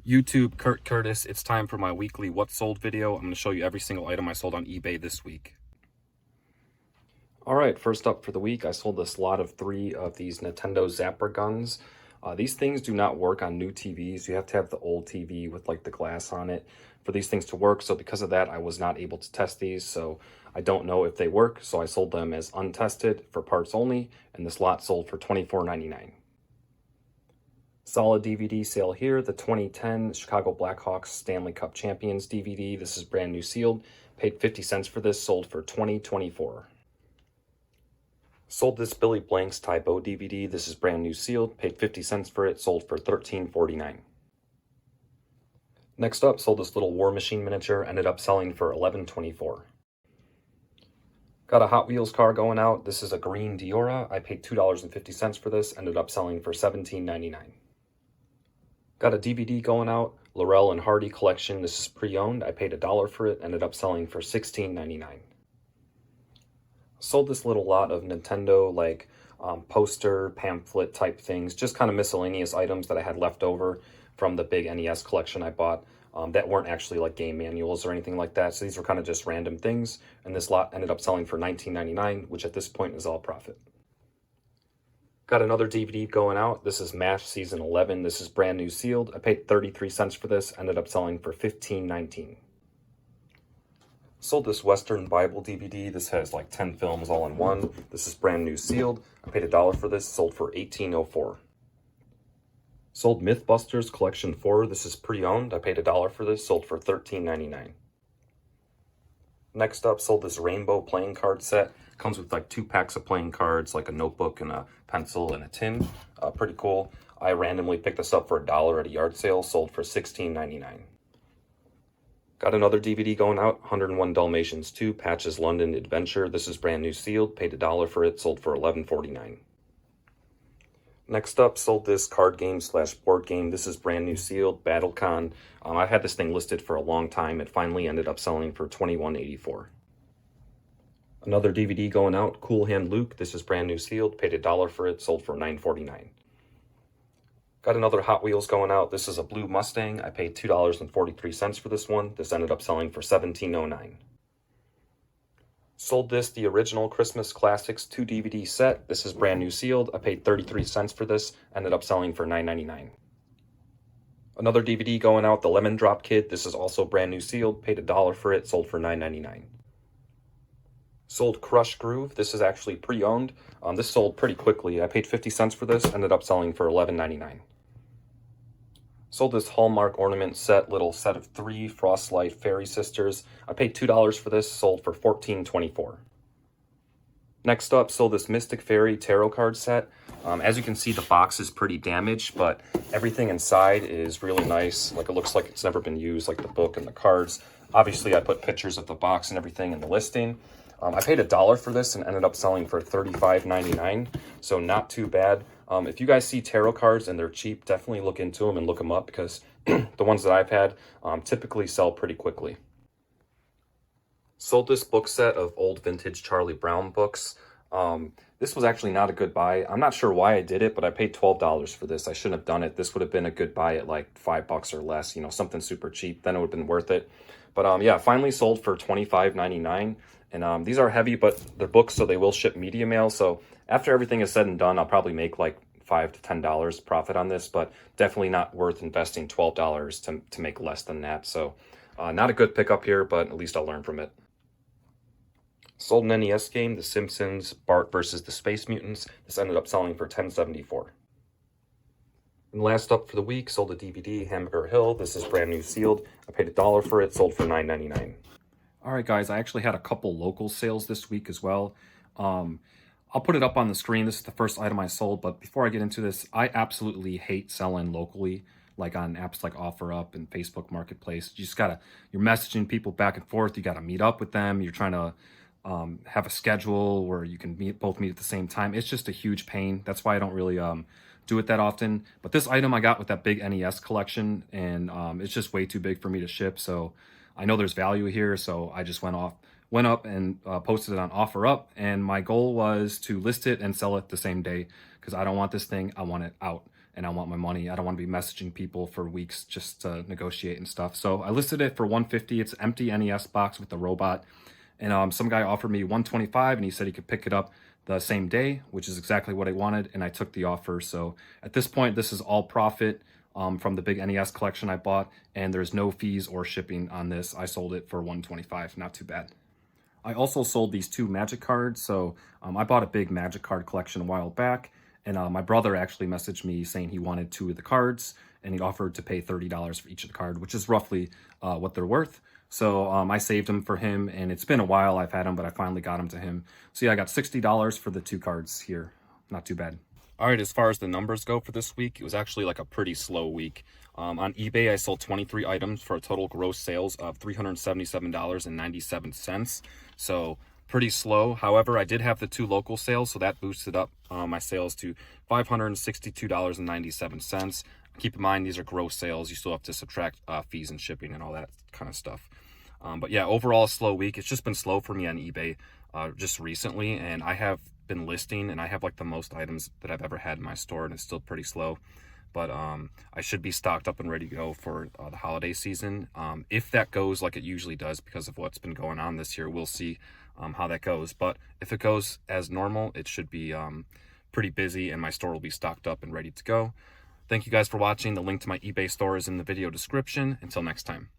YouTube, Kurt Curtis. It's time for my weekly What Sold video. I'm going to show you every single item I sold on eBay this week. All right, first up for the week, I sold this lot of 3 of these Nintendo Zapper guns. These things do not work on new TVs. You have to have the old TV with like the glass on it for these things to work. So because of that, I was not able to test these. So I don't know if they work. So I sold them as untested for parts only. And this lot sold for $24.99. Solid DVD sale here, the 2010 Chicago Blackhawks Stanley Cup Champions DVD. This is brand new sealed. Paid 50 cents for this, sold for $20.24. Sold this Billy Blanks Typo DVD. This is brand new sealed. Paid 50 cents for it, sold for $13.49. Next up, sold this little War Machine miniature. Ended up selling for $11.24. Got a Hot Wheels car going out. This is a green Diora. I paid $2.50 for this. Ended up selling for $17.99. Got a DVD going out, Laurel and Hardy collection. This is pre-owned. I paid $1 for it, ended up selling for $16.99. Sold this little lot of Nintendo, like poster, pamphlet type things, just kind of miscellaneous items that I had left over from the big NES collection I bought that weren't actually like game manuals or anything like that. So these were kind of just random things. And this lot ended up selling for $19.99, which at this point is all profit. Got another DVD going out. This is MASH Season 11. This is brand new sealed. I paid 33 cents for this. Ended up selling for $15.19. Sold this Western Bible DVD. This has like 10 films all in one. This is brand new sealed. I paid $1 for this. Sold for $18.04. Sold Mythbusters Collection 4. This is pre-owned. I paid $1 for this. Sold for $13.99. Next up, sold this Rainbow playing card set. Comes with like 2 packs of playing cards, like a notebook and a pencil and a tin. Pretty cool. I randomly picked this up for $1 at a yard sale, sold for $16.99. Got another DVD going out, 101 Dalmatians 2, Patches London Adventure. This is brand new sealed, paid $1 for it, sold for $11.49. Next up, sold this card game / board game. This is brand new sealed, BattleCon. I had this thing listed for a long time. It finally ended up selling for $21.84. Another DVD going out, Cool Hand Luke. This is brand new sealed, paid $1 for it, sold for $9.49. Got another Hot Wheels going out. This is a blue Mustang. I paid $2.43 for this one. This ended up selling for $17.09. Sold this, the original Christmas Classics 2 DVD set. This is brand new sealed. I paid 33 cents for this. Ended up selling for $9.99. Another DVD going out, the Lemon Drop Kit. This is also brand new sealed. Paid $1 for it. Sold for $9.99. Sold Crush Groove. This is actually pre-owned. This sold pretty quickly. I paid 50 cents for this. Ended up selling for $11.99. Sold this Hallmark ornament set, little set of 3 Frostlight Fairy Sisters. I paid $2 for this, sold for $14.24. Next up, sold this Mystic Fairy tarot card set. As you can see, the box is pretty damaged, but everything inside is really nice. Like, it looks like it's never been used, like the book and the cards. Obviously, I put pictures of the box and everything in the listing. I paid $1 for this and ended up selling for $35.99, so not too bad. If you guys see tarot cards and they're cheap, definitely look into them and look them up, because the ones that I've had typically sell pretty quickly. Sold this book set of old vintage Charlie Brown books. This was actually not a good buy. I'm not sure why I did it, but I paid $12 for this. I shouldn't have done it. This would have been a good buy at like $5 or less, you know, something super cheap. Then it would have been worth it. But yeah, finally sold for $25.99. And these are heavy, but they're books, so they will ship media mail. So after everything is said and done, I'll probably make like $5 to $10 profit on this, but definitely not worth investing $12 to make less than that. So not a good pickup here, but at least I'll learn from it. Sold an NES game, The Simpsons, Bart versus the Space Mutants. This ended up selling for $10.74. And last up for the week, sold a DVD, Hamburger Hill. This is brand new sealed. I paid $1 for it, sold for $9.99. All right, guys, I actually had a couple local sales this week as well. I'll put it up on the screen. This is the first item I sold, but before I get into this, I absolutely hate selling locally, like on apps like OfferUp and Facebook Marketplace. You're messaging people back and forth. You gotta meet up with them. You're trying to have a schedule where you can both meet at the same time. It's just a huge pain. That's why I don't really do it that often. But this item I got with that big NES collection, and it's just way too big for me to ship. So I know there's value here, so I just went up and posted it on OfferUp, and my goal was to list it and sell it the same day, because I don't want this thing. I want it out. and I want my money. I don't want to be messaging people for weeks just to negotiate and stuff. So I listed it for 150. It's an empty NES box with the robot. And some guy offered me 125 and he said he could pick it up the same day, which is exactly what I wanted. And I took the offer. So at this point, this is all profit from the big NES collection I bought. And there's no fees or shipping on this. I sold it for 125. Not too bad. I also sold these 2 Magic cards. So I bought a big Magic card collection a while back. And my brother actually messaged me saying he wanted 2 of the cards. And he offered to pay $30 for each of the card, which is roughly what they're worth. So I saved them for him, and it's been a while I've had them, but I finally got them to him. So yeah, I got $60 for the 2 cards here. Not too bad. All right, as far as the numbers go for this week, it was actually like a pretty slow week. On eBay, I sold 23 items for a total gross sales of $377.97. So pretty slow. However, I did have the 2 local sales, so that boosted up my sales to $562.97. Keep in mind, these are gross sales. You still have to subtract fees and shipping and all that kind of stuff. But yeah, overall, a slow week. It's just been slow for me on eBay just recently, and I have been listing, and I have like the most items that I've ever had in my store, and it's still pretty slow. But I should be stocked up and ready to go for the holiday season. If that goes like it usually does because of what's been going on this year, we'll see how that goes. But if it goes as normal, it should be pretty busy, and my store will be stocked up and ready to go. Thank you guys for watching. The link to my eBay store is in the video description. Until next time.